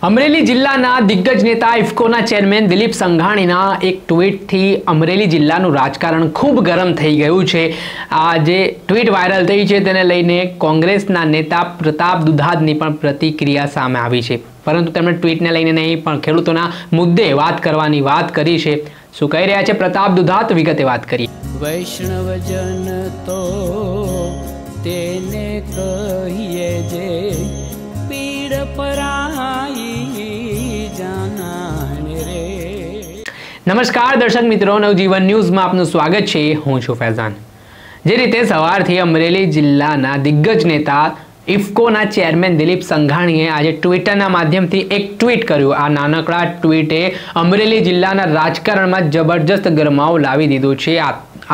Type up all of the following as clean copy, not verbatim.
અમરેલી જિલ્લાના દિગ્ગજ નેતા ઇફકોના ચેરમેન દિલીપ સંઘાણીના એક ટ્વીટથી અમરેલી જિલ્લાનું રાજકારણ ખૂબ ગરમ થઈ ગયું છે। આ જે ટ્વીટ વાયરલ થઈ છે તેને લઈને કોંગ્રેસના નેતા પ્રતાપ દુધાતની પણ પ્રતિક્રિયા સામે આવી છે, પરંતુ તેમણે ટ્વીટને લઈને નહીં પણ ખેડૂતોના મુદ્દે વાત કરવાની વાત કરી છે। શું કહી રહ્યા છે પ્રતાપ દુધાત, વિગતે વાત કરીએ। વૈષ્ણવજન તો તેને કહીએ જે પીડ પરાઈ જાનાને રે। નમસ્કાર દર્શક મિત્રો, નવજીવન ન્યૂઝમાં આપનું સ્વાગત છે। હું છું ફૈઝાન। જે રીતે સવારથી અમરેલી જિલ્લાના દિગ્ગજ નેતા ઇફકોના ચેરમેન દિલીપ સંઘાણીએ આજે ટ્વિટરના માધ્યમથી એક ટ્વીટ કર્યું। આ નાનકડા ટ્વીટે અમરેલી જિલ્લાના રાજકારણમાં જબરજસ્ત ગરમાવો લાવી દીધો છે।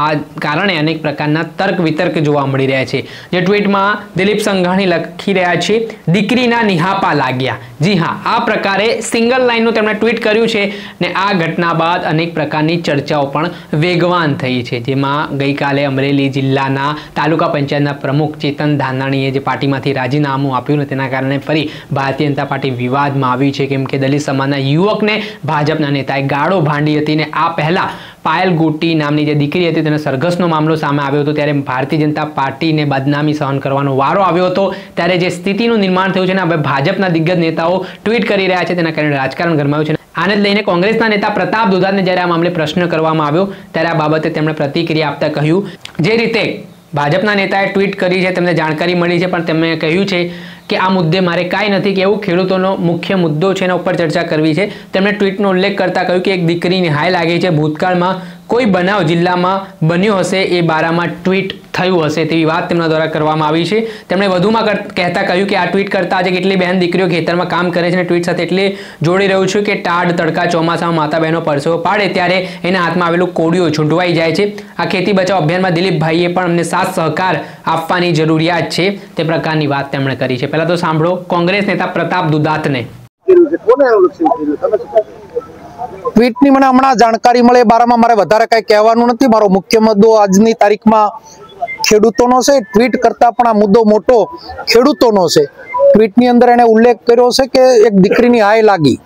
આ કારણે અનેક પ્રકારના તર્ક વિતર્ક જોવા મળી રહ્યા છે। જે ટ્વીટમાં દિલીપ સંઘાણી લખી રહ્યા છે, દીકરીના નિહાપા લાગ્યા। જી હા, આ પ્રકારે સિંગલ લાઇનનું તેમણે ટ્વીટ કર્યું છે ને આ ઘટના બાદ અનેક પ્રકારની ચર્ચાઓ પણ વેગવાન થઈ છે, જેમાં ગઈકાલે અમરેલી જિલ્લાના તાલુકા પંચાયતના પ્રમુખ ચેતન ધાનાણીએ જે પાર્ટીમાંથી રાજીનામું આપ્યું ને તેના કારણે ફરી ભારતીય જનતા પાર્ટી વિવાદમાં આવી છે, કેમ કે દલિત સમાજના યુવકને ભાજપના નેતાએ ગાળો ભાંડી હતી ને આ પહેલા પાયલ ગોટી નામની જે દીકરી હતી તેને સરઘસનો મામલો સામે આવ્યો હતો, ત્યારે ભારતીય જનતા પાર્ટીને બદનામી સહન કરવાનો વારો આવ્યો હતો। ત્યારે જે સ્થિતિનું નિર્માણ થયું છે ને હવે ભાજપના દિગ્ગજ નેતાઓ ટ્વીટ કરી રહ્યા છે, તેના કારણે રાજકારણ ગરમાયું છે। આને લઈને કોંગ્રેસના નેતા પ્રતાપ દુધાતને જ્યારે આ મામલે પ્રશ્ન કરવામાં આવ્યો ત્યારે આ બાબતે તેમણે પ્રતિક્રિયા આપતા કહ્યું, જે રીતે ભાજપના નેતાએ ટ્વીટ કરી છે તેમને જાણકારી મળી છે, પણ તેમણે કહ્યું છે કે આ મુદ્દે મારે કાંઈ નથી કહેવું, ખેડૂતોનો મુખ્ય મુદ્દો છે એના ઉપર ચર્ચા કરવી છે। તેમણે ટ્વીટનો ઉલ્લેખ કરતા કહ્યું કે એક દીકરીની હાય લાગી છે, ભૂતકાળમાં કોઈ બનાવ જિલ્લામાં બન્યો હશે એ બારામાં ટ્વીટ થયું હશે તેવી વાત તેમના દ્વારા કરવામાં આવી છે। તેમણે વધુમાં કહેતા કહ્યું કે આ ટ્વીટ કરતા આજે કેટલી બહેન દીકરીઓ ખેતરમાં કામ કરે છે અને ટ્વીટ સાથે એટલે જોડી રહ્યું છું કે ટાઢ તડકા ચોમાસામાં માતા બહેનો પરસેવો પાડે ત્યારે એના હાથમાં આવેલું કોડિયો છૂંટવાઈ જાય છે। આ ખેતી બચાવ અભિયાનમાં દિલીપભાઈએ પણ અમને સાથ સહકાર આપવાની જરૂરિયાત છે, તે પ્રકારની વાત તેમણે કરી છે। પહેલા તો સાંભળો કોંગ્રેસ નેતા પ્રતાપ દુધાતને। ટ્વીટની મને હમણાં જાણકારી મળે એ બારામાં મારે વધારે કઈ કહેવાનું નથી। મારો મુખ્ય મુદ્દો આજની તારીખમાં ખેડૂતોનો છે। ટ્વીટ કરતા પણ આ મુદ્દો મોટો ખેડૂતોનો છે। ટ્વીટની અંદર એને ઉલ્લેખ કર્યો છે કે એક દીકરીની હાય લાગી,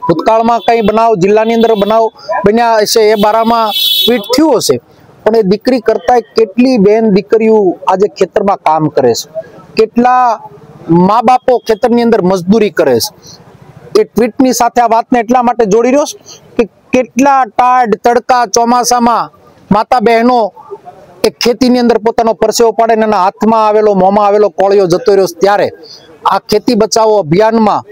ભૂતકાળમાં કઈ બનાવ જિલ્લાની અંદર બનાવ બન્યા હશે એ બારામાં ટ્વીટ થયું હશે, પણ એ દીકરી કરતા કેટલી બેન દીકરીઓ આજે ખેતરમાં કામ કરે છે, કેટલા મા બાપો ખેતરની અંદર મજદૂરી કરે છે। એ ટ્વીટની સાથે આ વાતને એટલા માટે જોડી રહ્યો કે કેટલા ટાઢ તડકા ચોમાસામાં માતા બહેનો એ ખેતીની અંદર પોતાનો પરસેવો પાડે ને એના હાથમાં આવેલો મોંમાં આવેલો કોળિયો જતો રહ્યો, ત્યારે આ ખેતી બચાવો અભિયાનમાં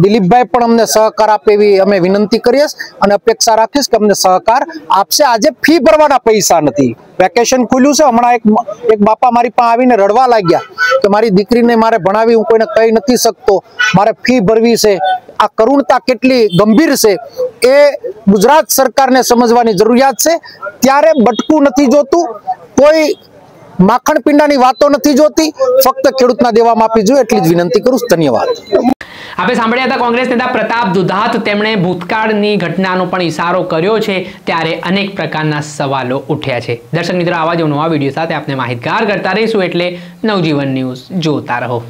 દિલીપભાઈ પણ અમને સહકાર આપે એવી અમે વિનંતી કરીએ અને અપેક્ષા રાખીશ કે અમને સહકાર આપશે। આજે ફી ભરવાના પૈસા નથી, વેકેશન ખુલ્યું છે, હમણાં એક બાપા મારી પાસે આવીને રડવા લાગ્યા કે મારી દીકરીને મારે ભણાવી, હું કોઈને કહી નથી શકતો, મારે ફી ભરવી છે। આ કરુણતા કેટલી ગંભીર છે એ ગુજરાત સરકારને સમજવાની જરૂરિયાત છે। ત્યારે બટકું નથી જોતું, કોઈ માખણ પીંડાની વાતો નથી જોતી, ફક્ત ખેડૂતના દેવામાં આપી જોઈએ એટલી જ વિનંતી કરું છું। ધન્યવાદ। આપણે સાંભળ્યા હતા કોંગ્રેસ નેતા પ્રતાપ દુધાત। તેમણે ભૂતકાળની ઘટનાનો પણ ઇશારો કર્યો છે, ત્યારે અનેક પ્રકારના સવાલો ઉઠ્યા છે। દર્શક મિત્રો, આવા જ નવા વિડીયો સાથે આપણે માહિતગાર કરતા રહીશું, એટલે નવજીવન ન્યૂઝ જોતા રહો।